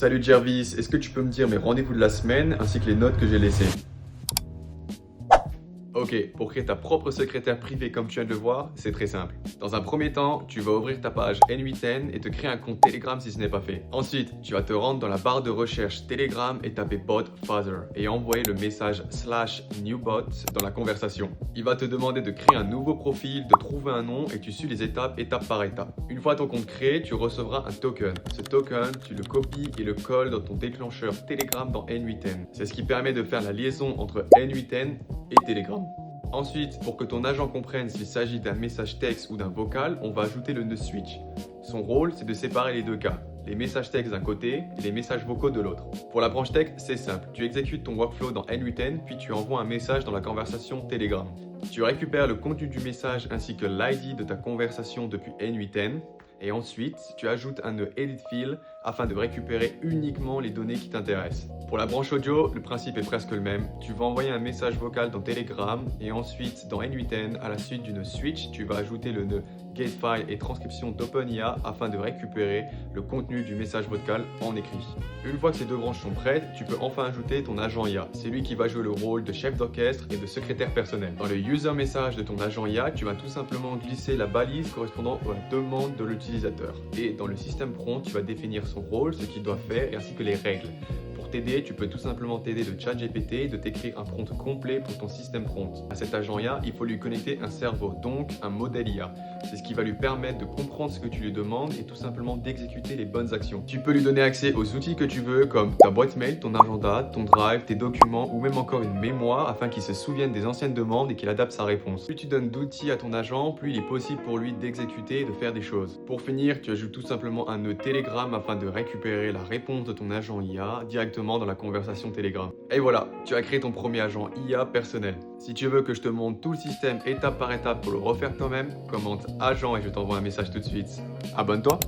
Salut Jervis, est-ce que tu peux me dire mes rendez-vous de la semaine ainsi que les notes que j'ai laissées? Ok, pour créer ta propre secrétaire privée comme tu viens de le voir, c'est très simple. Dans un premier temps, tu vas ouvrir ta page N8N et te créer un compte Telegram si ce n'est pas fait. Ensuite, tu vas te rendre dans la barre de recherche Telegram et taper bot father et envoyer le message /newbot dans la conversation. Il va te demander de créer un nouveau profil, de trouver un nom et tu suis les étapes par étape. Une fois ton compte créé, tu recevras un token. Ce token, tu le copies et le colles dans ton déclencheur Telegram dans N8N. C'est ce qui permet de faire la liaison entre N8N et Telegram. Ensuite, pour que ton agent comprenne s'il s'agit d'un message texte ou d'un vocal, on va ajouter le nœud switch. Son rôle, c'est de séparer les deux cas, les messages textes d'un côté et les messages vocaux de l'autre. Pour la branche texte, c'est simple, tu exécutes ton workflow dans N8N, puis tu envoies un message dans la conversation Telegram. Tu récupères le contenu du message ainsi que l'ID de ta conversation depuis N8N. Et ensuite, tu ajoutes un nœud edit field afin de récupérer uniquement les données qui t'intéressent. Pour la branche audio, le principe est presque le même. Tu vas envoyer un message vocal dans Telegram et ensuite dans N8N, à la suite du nœud switch, tu vas ajouter le nœud getFile et transcription d'OpenIA afin de récupérer le contenu du message vocal en écrit. Une fois que ces deux branches sont prêtes, tu peux enfin ajouter ton agent IA. C'est lui qui va jouer le rôle de chef d'orchestre et de secrétaire personnel. Dans le user message de ton agent IA, tu vas tout simplement glisser la balise correspondant à la demande de l'utilisateur. Et dans le système prompt, tu vas définir son rôle, ce qu'il doit faire ainsi que les règles. Pour t'aider, tu peux tout simplement t'aider de ChatGPT de t'écrire un prompt complet pour ton système prompt. À cet agent IA, il faut lui connecter un cerveau, donc un modèle IA. C'est ce qui va lui permettre de comprendre ce que tu lui demandes et tout simplement d'exécuter les bonnes actions. Tu peux lui donner accès aux outils que tu veux comme ta boîte mail, ton agenda, ton drive, tes documents ou même encore une mémoire afin qu'il se souvienne des anciennes demandes et qu'il adapte sa réponse. Plus tu donnes d'outils à ton agent, plus il est possible pour lui d'exécuter et de faire des choses. Pour finir, tu ajoutes tout simplement un nœud Telegram afin de récupérer la réponse de ton agent IA directement dans la conversation Telegram. Et voilà, tu as créé ton premier agent IA personnel. Si tu veux que je te montre tout le système étape par étape pour le refaire toi-même, commente agent et je t'envoie un message tout de suite. Abonne-toi!